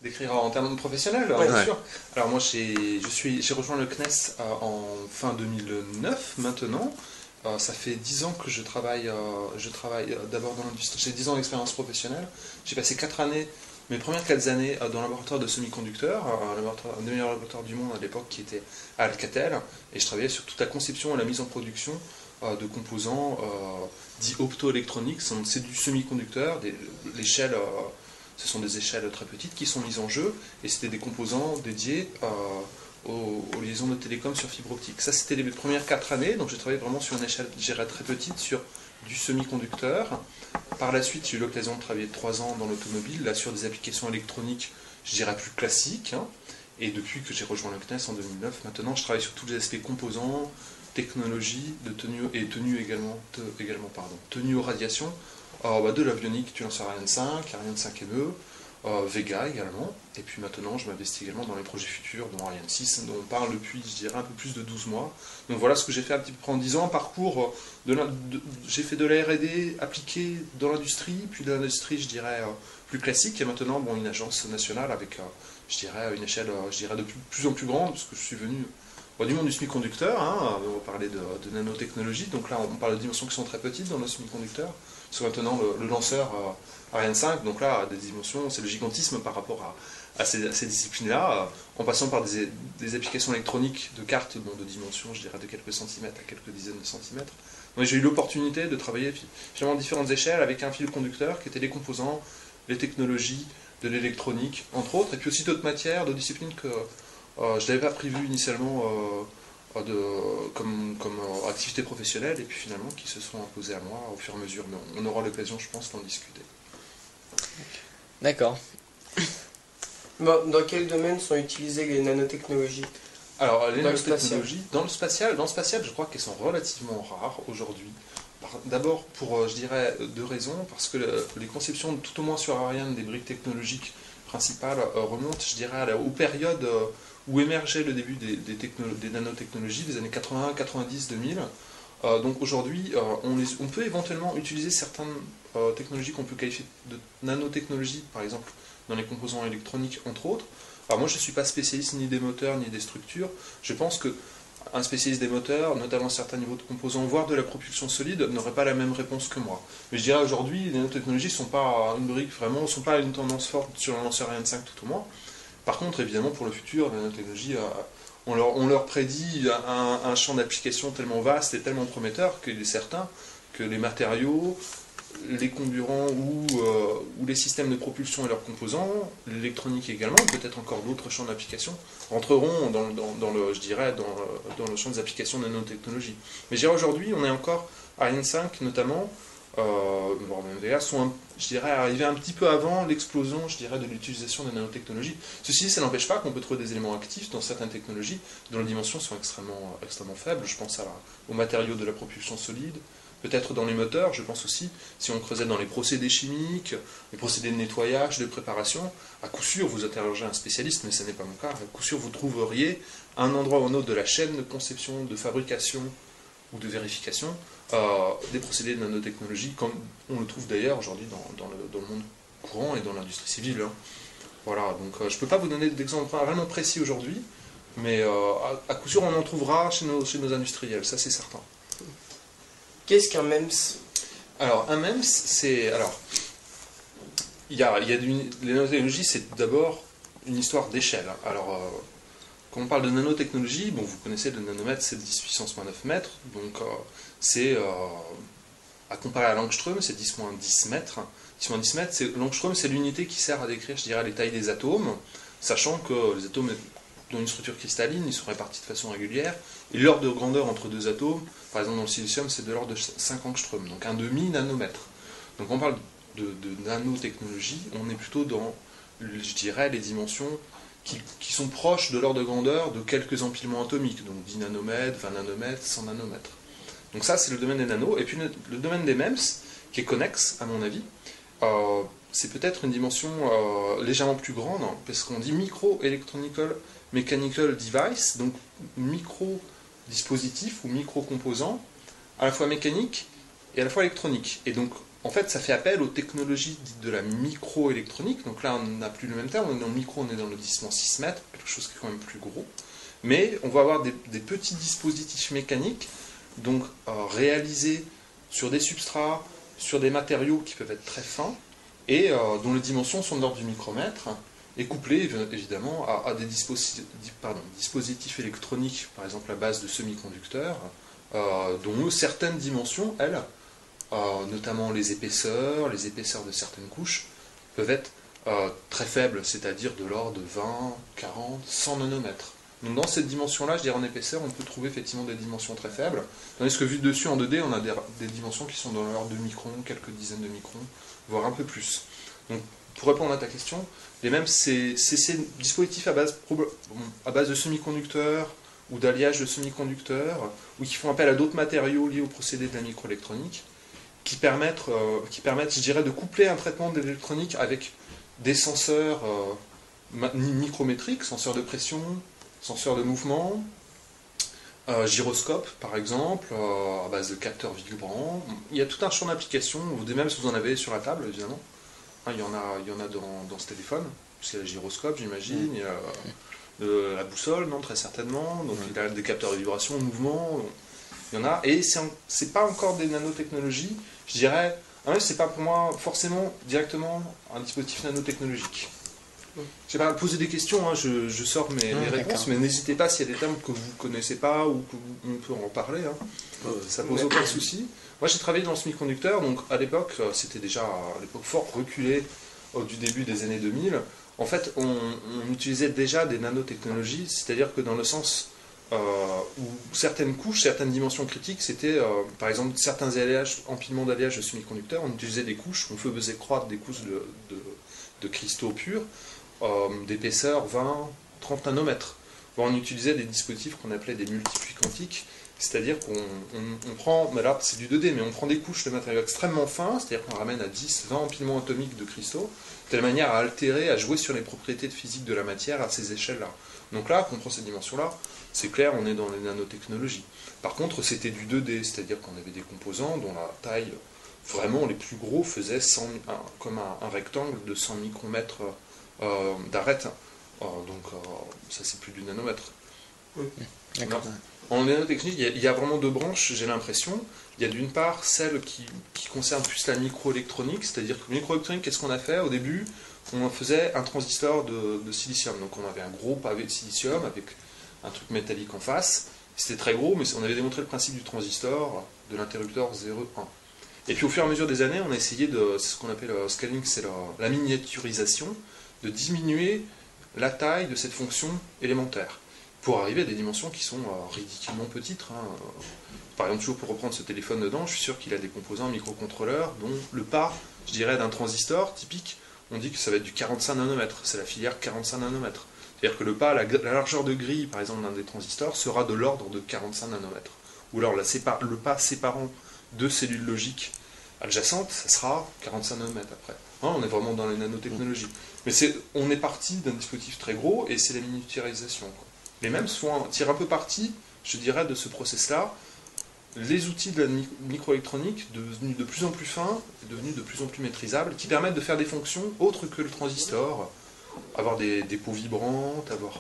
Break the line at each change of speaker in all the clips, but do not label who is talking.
Décrire en termes professionnels,
Ouais.
bien
Ouais.
sûr. Alors moi j'ai rejoint le CNES en fin 2009 maintenant. Ça fait 10 ans que je travaille d'abord dans l'industrie. J'ai 10 ans d'expérience professionnelle. J'ai passé 4 années, mes premières 4 années dans un laboratoire de semi-conducteurs, un des meilleurs laboratoires du monde à l'époque qui était à Alcatel. Et je travaillais sur toute la conception et la mise en production de composants dits optoélectroniques. C'est du semi-conducteur, l'échelle. Ce sont des échelles très petites qui sont mises en jeu et c'était des composants dédiés aux liaisons de télécom sur fibre optique. Ça, c'était les premières 4 années, donc j'ai travaillé vraiment sur une échelle, je dirais, très petite, sur du semi-conducteur. Par la suite, j'ai eu l'occasion de travailler 3 ans dans l'automobile, là sur des applications électroniques, je dirais, plus classiques. Et depuis que j'ai rejoint le CNES en 2009, maintenant, je travaille sur tous les aspects composants, technologie, de tenue également, tenue aux radiations, de l'avionique du lanceur Ariane 5, Ariane 5ME, Vega également, et puis maintenant je m'investis également dans les projets futurs, dont Ariane 6, dont on parle depuis, je dirais, un peu plus de 12 mois. Donc voilà ce que j'ai fait un petit peu en 10 ans, un parcours, j'ai fait de la R&D appliquée dans l'industrie, puis de l'industrie, je dirais, plus classique, et maintenant une agence nationale avec, je dirais, une échelle, je dirais, de plus en plus grande, parce que je suis venu du monde du semi-conducteur, on va parler de nanotechnologie, donc là on parle de dimensions qui sont très petites dans le semi-conducteur, parce que maintenant le lanceur Ariane 5, donc là des dimensions, c'est le gigantisme par rapport à ces disciplines-là, en passant par des applications électroniques de cartes de dimensions, je dirais, de quelques centimètres à quelques dizaines de centimètres. Donc j'ai eu l'opportunité de travailler finalement à différentes échelles avec un fil conducteur qui était les composants, les technologies, de l'électronique, entre autres, et puis aussi d'autres matières, d'autres disciplines que je n'avais pas prévu initialement comme activité professionnelle, et puis finalement qui se sont imposées à moi au fur et à mesure. Mais on aura l'occasion, je pense, d'en discuter.
D'accord.
Bon, dans quel domaine sont utilisées les nanotechnologies?
Alors, les
Dans le
nanotechnologies, dans le spatial, je crois qu'elles sont relativement rares aujourd'hui. D'abord, pour, je dirais, deux raisons, parce que les conceptions, tout au moins sur Ariane, des briques technologiques principales remontent, je dirais, aux périodes où émergeait le début des nanotechnologies, des années 80, 90, 2000. Donc aujourd'hui, on peut éventuellement utiliser certaines technologies qu'on peut qualifier de nanotechnologies, par exemple dans les composants électroniques, entre autres. Alors moi, je ne suis pas spécialiste ni des moteurs ni des structures. Je pense qu'un spécialiste des moteurs, notamment certains niveaux de composants, voire de la propulsion solide, n'aurait pas la même réponse que moi. Mais je dirais aujourd'hui, les nanotechnologies ne sont pas une brique, vraiment, ne sont pas une tendance forte sur le lanceur Ariane 5 tout au moins. Par contre, évidemment, pour le futur, les nanotechnologies, on leur prédit un champ d'application tellement vaste et tellement prometteur qu'il est certain que les matériaux, les comburants ou les systèmes de propulsion et leurs composants, l'électronique également, peut-être encore d'autres champs d'application, rentreront dans le champ des applications de nanotechnologie. Mais je dirais aujourd'hui, on est encore, Ariane 5 notamment, voire même Vega, sont, je dirais, arrivés un petit peu avant l'explosion, je dirais, de l'utilisation des nanotechnologies. Ceci dit, ça n'empêche pas qu'on peut trouver des éléments actifs dans certaines technologies dont les dimensions sont extrêmement faibles. Je pense aux matériaux de la propulsion solide, peut-être dans les moteurs, je pense aussi, si on creusait dans les procédés chimiques, les procédés de nettoyage, de préparation, à coup sûr, vous interrogez un spécialiste, mais ce n'est pas mon cas, à coup sûr, vous trouveriez un endroit ou un autre de la chaîne de conception, de fabrication ou de vérification, des procédés de nanotechnologie, comme on le trouve d'ailleurs aujourd'hui dans le monde courant et dans l'industrie civile. Voilà, donc je ne peux pas vous donner d'exemple vraiment précis aujourd'hui, mais à coup sûr, on en trouvera chez nos industriels, ça c'est certain.
Qu'est-ce qu'un MEMS?
Alors, un MEMS, c'est... Alors, les nanotechnologies, c'est d'abord une histoire d'échelle. Alors, quand on parle de nanotechnologie, vous connaissez le nanomètre, c'est 10 puissance moins 9 mètres, donc c'est, à comparer à l'angstrom, c'est 10 moins 10 mètres. 10 moins 10 mètres, l'angstrom, c'est l'unité qui sert à décrire, je dirais, les tailles des atomes, sachant que les atomes dans une structure cristalline, ils sont répartis de façon régulière, et l'ordre de grandeur entre deux atomes, par exemple dans le silicium, c'est de l'ordre de 5 angstroms, donc un demi-nanomètre. Donc on parle de nanotechnologie, on est plutôt dans, je dirais, les dimensions qui sont proches de l'ordre de grandeur de quelques empilements atomiques, donc 10 nanomètres, 20 nanomètres, 100 nanomètres. Donc ça, c'est le domaine des nanos. Et puis le domaine des MEMS, qui est connexe, à mon avis, c'est peut-être une dimension légèrement plus grande, parce qu'on dit micro-electronical mechanical device, donc micro-dispositif ou micro-composant, à la fois mécanique et à la fois électronique. Et donc, en fait, ça fait appel aux technologies dites de la microélectronique. Donc là, on n'a plus le même terme. On est dans le micro, on est dans le lotissement 6 mètres, quelque chose qui est quand même plus gros. Mais on va avoir des petits dispositifs mécaniques, donc réalisés sur des substrats, sur des matériaux qui peuvent être très fins, et dont les dimensions sont de l'ordre du micromètre, et couplés évidemment à des dispositifs électroniques, par exemple à base de semi-conducteurs, dont certaines dimensions, elles, notamment les épaisseurs de certaines couches, peuvent être très faibles, c'est-à-dire de l'ordre de 20, 40, 100 nanomètres. Donc dans cette dimension-là, je dirais en épaisseur, on peut trouver effectivement des dimensions très faibles, tandis que vu dessus en 2D, on a des dimensions qui sont dans l'ordre de microns, quelques dizaines de microns, voire un peu plus. Donc pour répondre à ta question, les mêmes, c'est ces dispositifs à base de semi-conducteurs ou d'alliage de semi-conducteurs, ou qui font appel à d'autres matériaux liés au procédé de la microélectronique, qui permettent, je dirais, de coupler un traitement de l'électronique avec des senseurs micrométriques, senseurs de pression, senseurs de mouvement, gyroscope par exemple, à base de capteurs vibrants. Il y a tout un champ d'application, même si vous en avez sur la table évidemment. Il y en a dans ce téléphone, parce qu'il y a le gyroscope j'imagine, il y a la boussole, non, très certainement, donc il y a des capteurs de vibration, de mouvement, il y en a, et c'est pas encore des nanotechnologies, je dirais, c'est pas pour moi forcément directement un dispositif nanotechnologique. Je sais pas, poser des questions, je sors mes réponses, mais n'hésitez pas s'il y a des termes que vous ne connaissez pas ou qu'on peut en parler, ça pose aucun souci. Moi j'ai travaillé dans le semi-conducteur, donc à l'époque, c'était déjà à l'époque fort reculé du début des années 2000. En fait, on utilisait déjà des nanotechnologies, c'est-à-dire que dans le sens où certaines couches, certaines dimensions critiques, c'était par exemple certains empilements d'alliages de semi-conducteurs, on utilisait des couches, on faisait croître des couches de cristaux purs, d'épaisseur 20, 30 nanomètres. On utilisait des dispositifs qu'on appelait des multipuits quantiques, c'est-à-dire qu'on prend, mais là c'est du 2D, mais on prend des couches de matériaux extrêmement fins, c'est-à-dire qu'on ramène à 10, 20 empilements atomiques de cristaux, de telle manière à altérer, à jouer sur les propriétés de physique de la matière à ces échelles-là. Donc là, quand on prend cette dimension-là, c'est clair, on est dans les nanotechnologies. Par contre, c'était du 2D, c'est-à-dire qu'on avait des composants dont la taille, vraiment les plus gros, faisait comme un rectangle de 100 micromètres d'arête. Donc ça c'est plus du nanomètre.
D'accord.
En nanotechnique, il y a vraiment deux branches, j'ai l'impression. Il y a d'une part celle qui concerne plus la microélectronique, c'est-à-dire que microélectronique, qu'est-ce qu'on a fait au début? On faisait un transistor de silicium. Donc on avait un gros pavé de silicium avec un truc métallique en face. C'était très gros, mais on avait démontré le principe du transistor, de l'interrupteur 0,1. Et puis au fur et à mesure des années, on a essayé c'est ce qu'on appelle le scaling, c'est la miniaturisation, de diminuer la taille de cette fonction élémentaire, pour arriver à des dimensions qui sont ridiculement petites. Par exemple, toujours pour reprendre ce téléphone dedans, je suis sûr qu'il a des composants microcontrôleurs dont le pas, je dirais, d'un transistor typique, on dit que ça va être du 45 nanomètres, c'est la filière 45 nanomètres. C'est-à-dire que le pas, la largeur de grille, par exemple, d'un des transistors, sera de l'ordre de 45 nanomètres. Ou alors le pas séparant deux cellules logiques adjacentes, ça sera 45 nanomètres après. On est vraiment dans les nanotechnologies. Mais on est parti d'un dispositif très gros, et c'est la miniaturisation. Les mêmes tirent un peu parti, je dirais, de ce process-là. Les outils de la microélectronique, devenus de plus en plus fins, devenus de plus en plus maîtrisables, qui permettent de faire des fonctions autres que le transistor, avoir des peaux vibrantes, avoir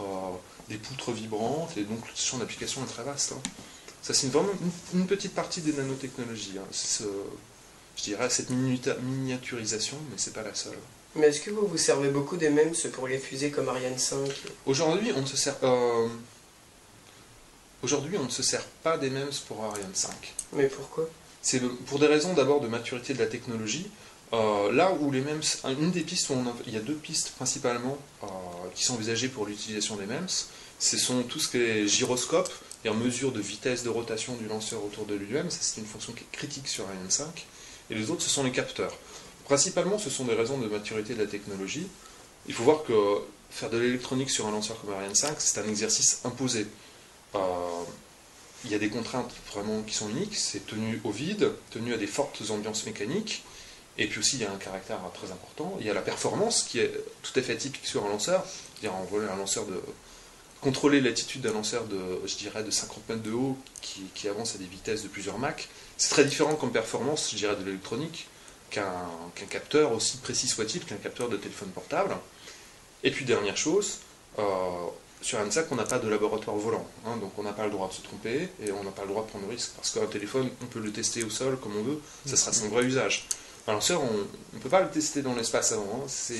des poutres vibrantes, et donc le champ d'application est très vaste. Ça, c'est vraiment une petite partie des nanotechnologies. Je dirais cette miniaturisation, mais c'est pas la seule.
Mais est-ce que vous vous servez beaucoup des MEMS pour les fusées comme Ariane 5?
Aujourd'hui, on ne se sert. Aujourd'hui, on ne se sert pas des MEMS pour Ariane 5.
Mais pourquoi?
C'est pour des raisons d'abord de maturité de la technologie. Là où les MEMS, une des pistes il y a deux pistes principalement qui sont envisagées pour l'utilisation des MEMS. Ce sont tout ce qui est gyroscope et en mesure de vitesse de rotation du lanceur autour de lui-même. Ça, c'est une fonction qui est critique sur Ariane 5. Et les autres, ce sont les capteurs. Principalement, ce sont des raisons de maturité de la technologie. Il faut voir que faire de l'électronique sur un lanceur comme Ariane 5, c'est un exercice imposé. Il y a des contraintes vraiment qui sont uniques, c'est tenu au vide, tenu à des fortes ambiances mécaniques, et puis aussi il y a un caractère très important, il y a la performance qui est tout à fait atypique sur un lanceur, c'est-à-dire un lanceur de contrôler l'attitude d'un lanceur je dirais, de 50 mètres de haut qui avance à des vitesses de plusieurs Mach. C'est très différent comme performance, je dirais, de l'électronique. qu'un capteur, aussi précis soit-il qu'un capteur de téléphone portable. Et puis dernière chose, sur ANSAC on n'a pas de laboratoire volant, hein, donc on n'a pas le droit de se tromper et on n'a pas le droit de prendre le risque, parce qu'un téléphone on peut le tester au sol comme on veut, ça sera son vrai usage. Un lanceur on ne peut pas le tester dans l'espace avant, hein, c'est